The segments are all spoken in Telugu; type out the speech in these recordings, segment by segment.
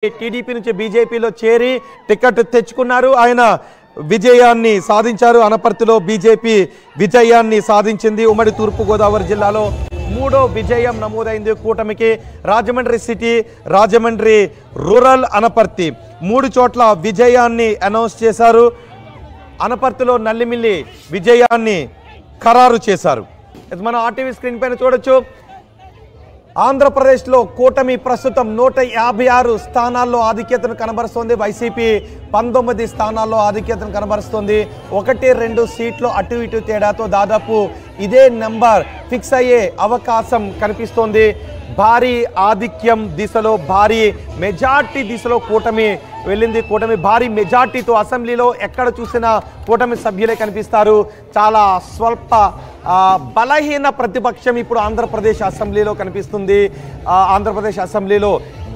టీడీపీ నుంచి బీజేపీలో చేరి టికెట్ తెచ్చుకున్నారు. ఆయన విజయాన్ని సాధించారు. అనపర్తిలో బీజేపీ విజయాన్ని సాధించింది. ఉమ్మడి తూర్పుగోదావరి జిల్లాలో మూడో విజయం నమోదైంది కూటమికి. రాజమండ్రి సిటీ, రాజమండ్రి రూరల్, అనపర్తి మూడు చోట్ల విజయాన్ని అనౌన్స్ చేశారు. అనపర్తిలో నల్లిమిల్లి విజయాన్ని ఖరారు చేశారు. మనం ఆర్టీవీ స్క్రీన్ పైన చూడొచ్చు. ఆంధ్రప్రదేశ్లో కూటమి ప్రస్తుతం 156 స్థానాల్లో ఆధిక్యతను కనబరుస్తోంది. వైసీపీ 19 స్థానాల్లో ఆధిక్యతను కనబరుస్తోంది. 1-2 సీట్లు అటు ఇటు తేడాతో దాదాపు ఇదే నెంబర్ ఫిక్స్ అయ్యే అవకాశం కనిపిస్తోంది. భారీ ఆధిక్యం దిశలో, భారీ మెజార్టీ దిశలో కూటమి వెళ్ళింది. కూటమి భారీ మెజార్టీతో అసెంబ్లీలో ఎక్కడ చూసినా కూటమి సభ్యులే కనిపిస్తారు. చాలా స్వల్ప బలహీన ప్రతిపక్షం ఇప్పుడు ఆంధ్రప్రదేశ్ అసెంబ్లీలో కనిపిస్తుంది. ఆంధ్రప్రదేశ్ అసెంబ్లీలో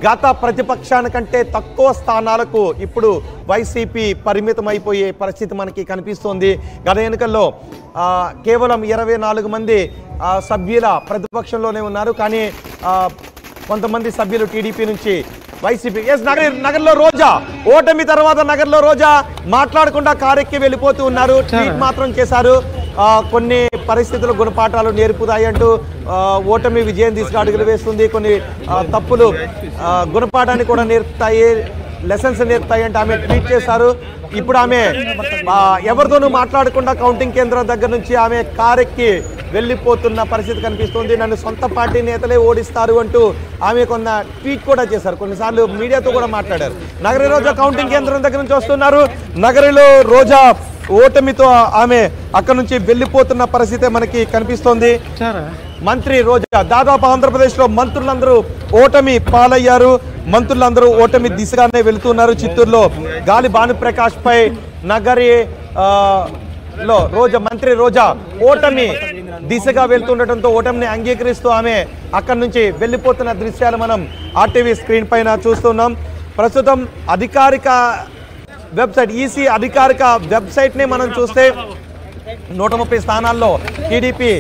గత ప్రతిపక్షానికంటే తక్కువ స్థానాలకు ఇప్పుడు వైసీపీ పరిమితం అయిపోయే పరిస్థితి మనకి కనిపిస్తోంది. గత ఎన్నికల్లో కేవలం 24 మంది సభ్యుల ప్రతిపక్షంలోనే ఉన్నారు. కానీ కొంతమంది సభ్యులు టీడీపీ నుంచి వైసీపీ నగర్లో రోజా ఓటమి తర్వాత నగర్లో రోజా మాట్లాడకుండా కారెక్కి వెళ్ళిపోతూ ఉన్నారు. ట్వీట్ మాత్రం చేశారు. కొన్ని పరిస్థితులు గుణపాఠాలు నేర్పుతాయి అంటూ ఓటమి విజయం తీసుకు అడుగులు వేస్తుంది. కొన్ని తప్పులు గుణపాఠాన్ని కూడా నేర్పుతాయి, లెసన్స్ నేర్పుతాయి అంటే ఆమె ట్వీట్ చేశారు. ఇప్పుడు ఆమె ఎవరితోనూ మాట్లాడకుండా కౌంటింగ్ కేంద్రం దగ్గర నుంచి ఆమె కారెక్కి వెళ్ళిపోతున్న పరిస్థితి కనిపిస్తుంది. నన్ను సొంత పార్టీ నేతలే ఓడిస్తారు అంటూ ఆమె కొన్న ట్వీట్ కూడా చేశారు. కొన్నిసార్లు మీడియాతో కూడా మాట్లాడారు. నగరి రోజా కౌంటింగ్ కేంద్రం దగ్గర నుంచి వస్తున్నారు. నగరిలో రోజా ఓటమితో ఆమె అక్కడ నుంచి వెళ్ళిపోతున్న పరిస్థితి మనకి కనిపిస్తోంది. మంత్రి రోజా దాదాపు ఆంధ్రప్రదేశ్లో మంత్రులందరూ ఓటమి పాలయ్యారు. మంత్రులందరూ ఓటమి దిశగానే వెళుతున్నారు. చిత్తూరులో గాలి భానుప్రకాష్ పై నగరి లో మంత్రి రోజా ఓటమి దిశగా వెళ్తుండటంతో ఓటమిని అంగీకరిస్తూ ఆమె అక్కడి నుంచి వెళ్ళిపోతున్న దృశ్యాలు మనం ఆర్టీవీ స్క్రీన్ పైన చూస్తున్నాం. ప్రస్తుతం అధికారిక వెబ్సైట్ ఈసీ అధికారిక వెబ్సైట్ని మనం చూస్తే 130 స్థానాల్లో టీడీపీ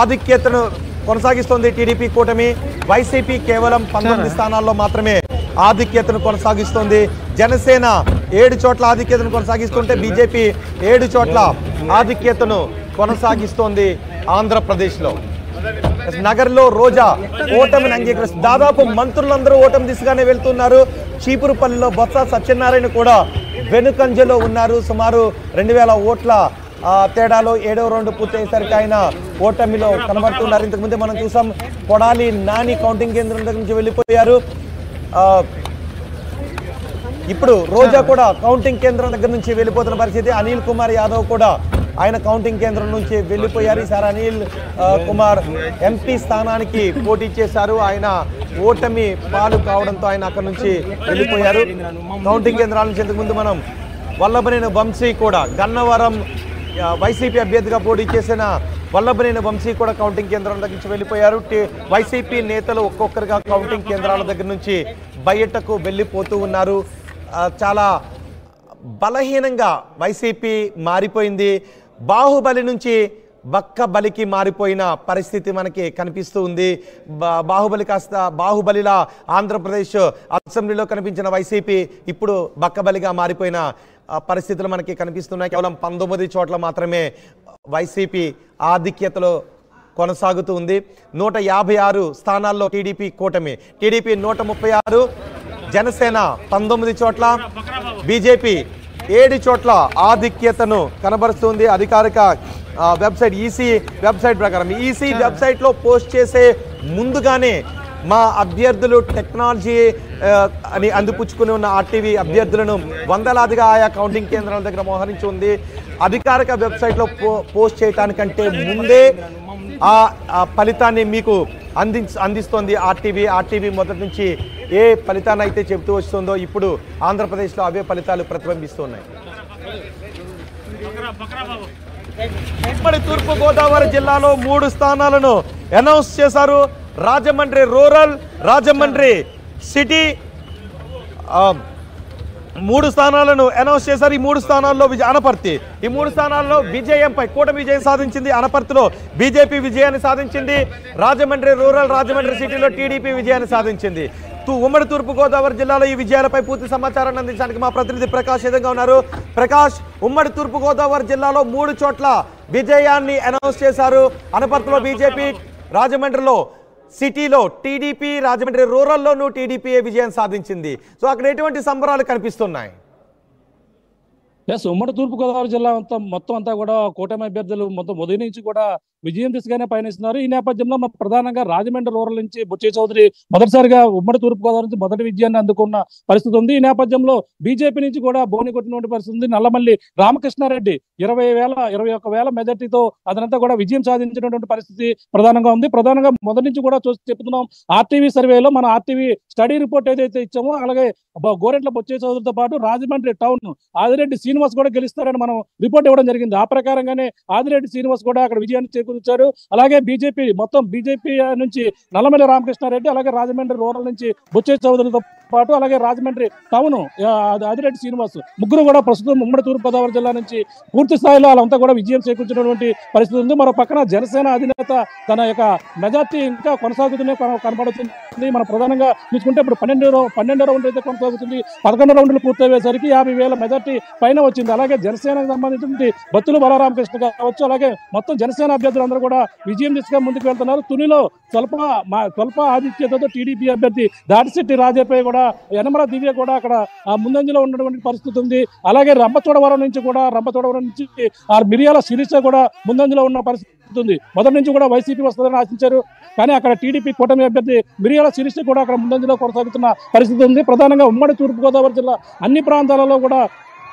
ఆధిక్యతను కొనసాగిస్తోంది. టీడీపీ కూటమి. వైసీపీ కేవలం 19 స్థానాల్లో మాత్రమే ఆధిక్యతను కొనసాగిస్తోంది. జనసేన 7 చోట్ల ఆధిక్యతను కొనసాగిస్తుంటే బీజేపీ 7 చోట్ల ఆధిక్యతను కొనసాగిస్తోంది ఆంధ్రప్రదేశ్లో. నగర్లో రోజా ఓటమిని అంగీకరిస్తుంది. దాదాపు మంత్రులందరూ ఓటమి దిశగానే వెళ్తున్నారు. చీపురుపల్లిలో బొత్స సత్యనారాయణ కూడా వెనుకంజలో ఉన్నారు. సుమారు 2000 ఓట్ల తేడాలో 7వ రౌండ్ పూర్తయ్యేసరికి ఆయన ఓటమిలో కనబడుతున్నారు. ఇంతకుముందే మనం చూసాం కొడాలి నాని కౌంటింగ్ కేంద్రం దగ్గర నుంచి వెళ్ళిపోయారు. ఇప్పుడు రోజా కూడా కౌంటింగ్ కేంద్రం దగ్గర నుంచి వెళ్ళిపోతున్న పరిస్థితి. అనిల్ కుమార్ యాదవ్ కూడా ఆయన కౌంటింగ్ కేంద్రం నుంచి వెళ్ళిపోయారు. ఈసారి అనిల్ కుమార్ ఎంపీ స్థానానికి పోటీ చేశారు. ఆయన ఓటమి పాలు కావడంతో ఆయన అక్కడ నుంచి వెళ్ళిపోయారు. కౌంటింగ్ కేంద్రాల నుంచి ఇంతకుముందు మనం వల్లభనేని వంశీ కూడా గన్నవరం వైసీపీ అభ్యర్థిగా పోటీ చేసిన వల్లభనేని వంశీ కూడా కౌంటింగ్ కేంద్రం దగ్గర నుంచి వెళ్ళిపోయారు. వైసీపీ నేతలు ఒక్కొక్కరుగా కౌంటింగ్ కేంద్రాల దగ్గర నుంచి బయటకు వెళ్ళిపోతూ ఉన్నారు. చాలా బలహీనంగా వైసీపీ మారిపోయింది. బాహుబలి నుంచి బక్క బలికి మారిపోయిన పరిస్థితి మనకి కనిపిస్తూ ఉంది. బాహుబలి కాస్త బాహుబలిలా ఆంధ్రప్రదేశ్ అసెంబ్లీలో కనిపించిన వైసీపీ ఇప్పుడు బక్కబలిగా మారిపోయిన పరిస్థితులు మనకి కనిపిస్తున్నాయి. కేవలం 19 చోట్ల మాత్రమే వైసీపీ ఆధిక్యతలో కొనసాగుతూ ఉంది. 156 స్థానాల్లో టీడీపీ కూటమి. టీడీపీ 136, జనసేన 19 చోట్ల, బీజేపీ 7 చోట్ల ఆధిక్యతను కనబరుస్తుంది. అధికారిక వెబ్సైట్ ఈసీ వెబ్సైట్ ప్రకారం ఈసీ వెబ్సైట్లో పోస్ట్ చేసే ముందుగానే మా అభ్యర్థులు టెక్నాలజీ అని అందిపుచ్చుకుని ఉన్న ఆర్టీవీ అభ్యర్థులను వందలాదిగా ఆయా కౌంటింగ్ కేంద్రాల దగ్గర మోహరించి ఉంది. అధికారిక వెబ్సైట్లో పోస్ట్ చేయడానికంటే ముందే ఆ ఫలితాన్ని మీకు అందిస్తోంది ఆర్టీవీ మొదటి నుంచి ఏ ఫలితాన్ని అయితే చెబుతూ వస్తుందో ఇప్పుడు ఆంధ్రప్రదేశ్లో అవే ఫలితాలు ప్రతిబింబిస్తున్నాయి. ఉమ్మడి తూర్పుగోదావరి జిల్లాలో 3 స్థానాలను అనౌన్స్ చేశారు. రాజమండ్రి రూరల్, రాజమండ్రి సిటీ 3 స్థానాలను అనౌన్స్ చేశారు. ఈ 3 స్థానాల్లో అనపర్తి ఈ 3 స్థానాల్లో విజయంపై కూటమి విజయం సాధించింది. అనపర్తిలో బీజేపీ విజయాన్ని సాధించింది. రాజమండ్రి రూరల్, రాజమండ్రి సిటీలో టీడీపీ విజయాన్ని సాధించింది. ఉమ్మడి తూర్పుగోదావరి జిల్లాలో ఈ విజయాలపై పూర్తి సమాచారాన్ని అందించడానికి మా ప్రతినిధి ప్రకాష్ ఎదురుగా ఉన్నారు. ప్రకాష్, ఉమ్మడి తూర్పుగోదావరి జిల్లాలో 3 చోట్ల విజయాన్ని అనౌన్స్ చేశారు. అనపర్తిలో బీజేపీ, రాజమండ్రిలో సిటీలో టీడీపీ, రాజమండ్రి రూరల్లోనూ టీడీపీ విజయం సాధించింది. సో అక్కడ ఎటువంటి సంబరాలు కనిపిస్తున్నాయి? ఉమ్మడి తూర్పుగోదావరి జిల్లా మొత్తం అంతా కూడా కూటమి అభ్యర్థులు మొత్తం ఉదయం నుంచి కూడా విజయం దిశగానే పయనిస్తున్నారు. ఈ నేపథ్యంలో ప్రధానంగా రాజమండ్రి రూరల్ నుంచి బుచ్చయ్య చౌదరి మొదటిసారిగా ఉమ్మడి తూర్పుగోదావరి నుంచి మొదటి విజయాన్ని అందుకున్న పరిస్థితి ఉంది. ఈ నేపథ్యంలో బీజేపీ నుంచి కూడా బోని కొట్టినటువంటి పరిస్థితి ఉంది. నల్లమల్లి రామకృష్ణారెడ్డి 21,000 మెజార్టీతో అతనంతా కూడా విజయం సాధించినటువంటి పరిస్థితి ప్రధానంగా ఉంది. ప్రధానంగా మొదటి నుంచి కూడా చెప్తున్నాం, ఆర్టీవీ సర్వేలో మన ఆర్టీవీ స్టడీ రిపోర్ట్ ఏదైతే ఇచ్చామో, అలాగే గోరెంట్ల బుచ్చయ్య చౌదరితో పాటు రాజమండ్రి టౌన్ ఆదిరెడ్డి శ్రీనివాస్ కూడా గెలుస్తారని మనం రిపోర్ట్ ఇవ్వడం జరిగింది. ఆ ప్రకారంగానే ఆదిరెడ్డి శ్రీనివాస్ కూడా అక్కడ విజయాన్ని చేకూర్చారు. అలాగే బీజేపీ నుంచి నల్లమల్లి రామకృష్ణారెడ్డి, అలాగే రాజమండ్రి రూరల్ నుంచి బుచ్చయ్య చౌదరితో పాటు అలాగే రాజమండ్రి టౌన్ ఆదిరెడ్డి శ్రీనివాస్ ముగ్గురు కూడా ప్రస్తుతం ఉమ్మడి తూర్పుగోదావరి జిల్లా నుంచి పూర్తి స్థాయిలో వాళ్ళంతా కూడా విజయం చేకూర్చినటువంటి పరిస్థితి ఉంది. మరో పక్కన జనసేన అధినేత తన యొక్క మెజార్టీ ఇంకా కొనసాగుతూనే కనబడుతుంది. మనం ప్రధానంగా చూసుకుంటే ఇప్పుడు 12 రౌండ్ అయితే కొనసాగుతుంది. 11 రౌండ్లు పూర్తయ్యేసరికి 50,000 మెజార్టీ పైన వచ్చింది. అలాగే జనసేనకు సంబంధించి బత్తుల బలరామకృష్ణ కావచ్చు, అలాగే మొత్తం జనసేన అభ్యర్థులందరూ కూడా విజయం దిశగా ముందుకు వెళ్తున్నారు. తునిలో స్వల్ప ఆధిక్యతతో టీడీపీ అభ్యర్థి దాటిశెట్టి రాజేపై కూడా యనమల దివ్య కూడా అక్కడ ముందంజలో ఉన్నటువంటి పరిస్థితి ఉంది. అలాగే రంపచోడవరం నుంచి మిరియాల శిరీష కూడా ముందంజలో ఉన్న పరిస్థితి ఉంది. మొదటి నుంచి కూడా వైసీపీ వస్తుందని ఆశించారు, కానీ అక్కడ టీడీపీ కూటమి అభ్యర్థి మిరియాల శిరీష కూడా అక్కడ ముందంజలో కొనసాగుతున్న పరిస్థితి ఉంది. ప్రధానంగా ఉమ్మడి తూర్పుగోదావరి జిల్లా అన్ని ప్రాంతాలలో కూడా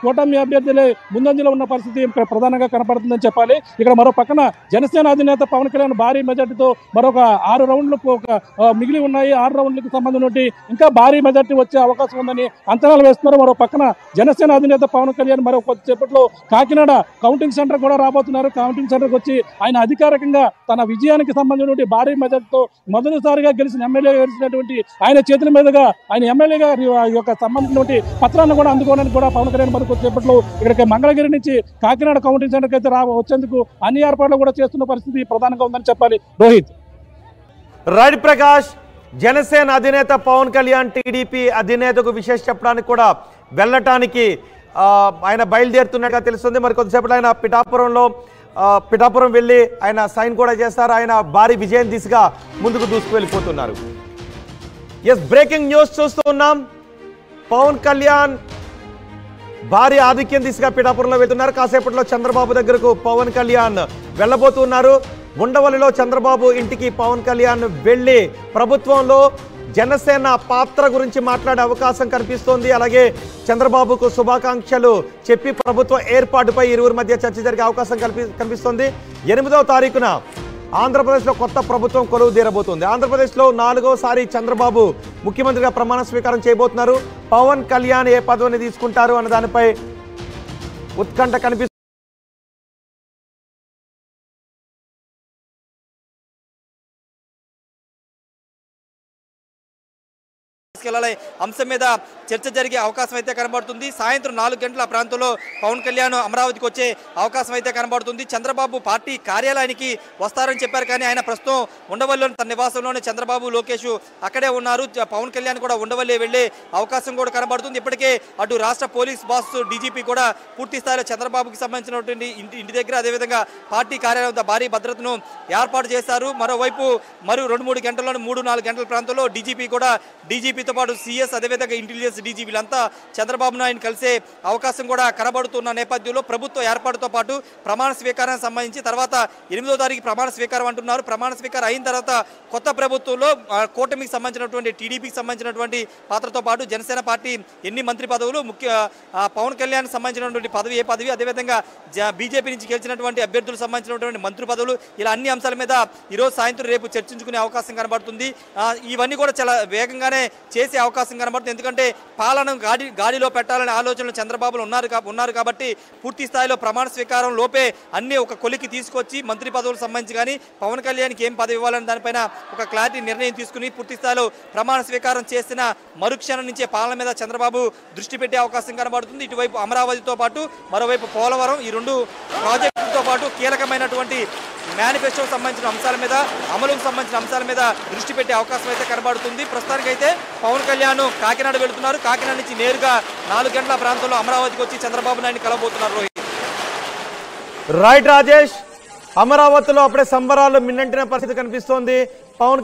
కూటమి అభ్యర్థులే ముందంజలో ఉన్న పరిస్థితి ప్రధానంగా కనపడుతుందని చెప్పాలి. ఇక్కడ మరో పక్కన జనసేన అధినేత పవన్ కళ్యాణ్ భారీ మెజార్టీతో మరొక 6 రౌండ్లు మిగిలి ఉన్నాయి. 6 రౌండ్లకు సంబంధించి ఇంకా భారీ మెజార్టీ వచ్చే అవకాశం ఉందని అంచనాలు వేస్తున్నారు. మరో పక్కన జనసేన అధినేత పవన్ కళ్యాణ్ మరో కొద్దిసేపట్లో కాకినాడ కౌంటింగ్ సెంటర్ కూడా రాబోతున్నారు. కౌంటింగ్ సెంటర్కి వచ్చి ఆయన అధికారికంగా తన విజయానికి సంబంధించిన భారీ మెజార్టీతో మొదటిసారిగా గెలిచినటువంటి ఆయన చేతుల మీదుగా ఆయన ఎమ్మెల్యేగా యొక్క సంబంధించినటువంటి పత్రాన్ని కూడా అందుకోవడానికి కూడా పవన్ కళ్యాణ్ కొద్దిసేపట్లో ఇక్కడికి మంగళగిరి నుంచి కాకినాడ కౌంటింగ్ సెంటర్కి అయితే వచ్చేందుకు అన్ని ఏర్పాట్లు కూడా చేస్తున్న పరిస్థితి ప్రధానంగా ఉందని చెప్పాలి. రోహిత్. రైట్ ప్రకాష్, జనసేన అధినేత పవన్ కళ్యాణ్ టీడీపీ అధినేతకు విశేష చెప్పడానికి కూడా వెళ్ళటానికి ఆయన బయలుదేరుతున్నట్టుగా తెలుస్తుంది. మరి కొద్దిసేపట్లో ఆయన పిఠాపురం వెళ్ళి ఆయన సైన్ కూడా చేస్తారు. ఆయన భారీ విజయం దిశగా ముందుకు దూసుకు వెళ్ళిపోతున్నారు. ఎస్, బ్రేకింగ్ న్యూస్ చూస్తూ ఉన్నాం. పవన్ కళ్యాణ్ భారీ ఆధిక్యం దిశగా పిఠాపురంలో వెళ్తున్నారు. కాసేపట్లో చంద్రబాబు దగ్గరకు పవన్ కళ్యాణ్ వెళ్ళబోతున్నారు. ఉండవల్లిలో చంద్రబాబు ఇంటికి పవన్ కళ్యాణ్ వెళ్ళి ప్రభుత్వంలో జనసేన పాత్ర గురించి మాట్లాడే అవకాశం కనిపిస్తోంది. అలాగే చంద్రబాబుకు శుభాకాంక్షలు చెప్పి ప్రభుత్వ ఏర్పాటుపై ఇరువురి మధ్య చర్చ జరిగే అవకాశం కనిపిస్తోంది. 8వ తారీఖున ఆంధ్రప్రదేశ్లో కొత్త ప్రభుత్వం కొలువు తీరబోతుంది. ఆంధ్రప్రదేశ్లో 4వసారి చంద్రబాబు ముఖ్యమంత్రిగా ప్రమాణ స్వీకారం చేయబోతున్నారు. పవన్ కళ్యాణ్ ఏ పదవిని తీసుకుంటారు అన్న దానిపై ఉత్కంఠ కనిపిస్తుంది. అంశం మీద చర్చ జరిగే అవకాశం అయితే కనబడుతుంది. సాయంత్రం 4 గంటల ప్రాంతంలో పవన్ కళ్యాణ్ అమరావతికి వచ్చే అవకాశం అయితే కనబడుతుంది. చంద్రబాబు పార్టీ కార్యాలయానికి వస్తారని చెప్పారు, కానీ ఆయన ప్రస్తుతం ఉండవల్లిలోని తన నివాసంలోనే చంద్రబాబు లోకేష్ అక్కడే ఉన్నారు. పవన్ కళ్యాణ్ కూడా ఉండవల్లి వెళ్లే అవకాశం కూడా కనబడుతుంది. ఇప్పటికే అటు రాష్ట్ర పోలీస్ బాస్ డీజీపీ కూడా పూర్తి స్థాయిలో చంద్రబాబుకి సంబంధించినటువంటి ఇంటి దగ్గర, అదేవిధంగా పార్టీ కార్యాలయం వద్ద భారీ భద్రతను ఏర్పాటు చేశారు. మరోవైపు 2-3 గంటల్లోనే 3-4 గంటల ప్రాంతంలో డీజీపీతో పాటు సీఎస్, అదేవిధంగా ఇంటెలిజెన్స్ డీజీ వీళ్ళంతా చంద్రబాబు నాయుడు కలిసే అవకాశం కూడా కనబడుతున్న నేపథ్యంలో ప్రభుత్వ ఏర్పాటుతో పాటు ప్రమాణ స్వీకారానికి సంబంధించి తర్వాత 8వ తారీఖు ప్రమాణ స్వీకారం అంటున్నారు. ప్రమాణ స్వీకారం అయిన తర్వాత కొత్త ప్రభుత్వంలో కూటమికి సంబంధించినటువంటి టీడీపీకి సంబంధించినటువంటి పాత్రతో పాటు జనసేన పార్టీ ఎన్ని మంత్రి పదవులు, పవన్ కళ్యాణ్ సంబంధించినటువంటి పదవి ఏ పదవి, అదేవిధంగా బీజేపీ నుంచి గెలిచినటువంటి అభ్యర్థులకు సంబంధించినటువంటి మంత్రి పదవులు, ఇలా అన్ని అంశాల మీద ఈరోజు సాయంత్రం రేపు చర్చించుకునే అవకాశం కనబడుతుంది. ఇవన్నీ కూడా చాలా వేగంగానే చేసే అవకాశం కనబడుతుంది. ఎందుకంటే పాలన గాడిలో పెట్టాలనే ఆలోచనలు చంద్రబాబులు ఉన్నారు కాబట్టి పూర్తి స్థాయిలో ప్రమాణ స్వీకారం లోపే అన్ని ఒక కొలికి తీసుకొచ్చి మంత్రి పదవులకు సంబంధించి కానీ పవన్ కళ్యాణ్కి ఏం పదవి ఇవ్వాలని దానిపైన ఒక క్లారిటీ నిర్ణయం తీసుకుని పూర్తి స్థాయిలో ప్రమాణ స్వీకారం చేసిన మరుక్షణం నుంచే పాలన మీద చంద్రబాబు దృష్టి పెట్టే అవకాశం కనబడుతుంది. ఇటువైపు అమరావతితో పాటు మరోవైపు పోలవరం, ఈ 2 ప్రాజెక్టులతో పాటు కీలకమైనటువంటి మేనిఫెస్టోకి సంబంధించిన అంశాల మీద, అమలుకు సంబంధించిన అంశాల మీద దృష్టి పెట్టే అవకాశం అయితే కనబడుతుంది. ప్రస్తుతానికైతే పవన్ కళ్యాణ్ కాకినాడ వెళుతున్నారు. కాకినాడ నుంచి నేరుగా 4 గంటల ప్రాంతంలో అమరావతికి వచ్చి చంద్రబాబు నాయుడిని కలవబోతున్నారు. రోహిత్. రైట్ రాజేష్, అమరావతిలో అప్పుడే సంబరాలు మిన్నంటిన పరిస్థితి కనిపిస్తోంది. పవన్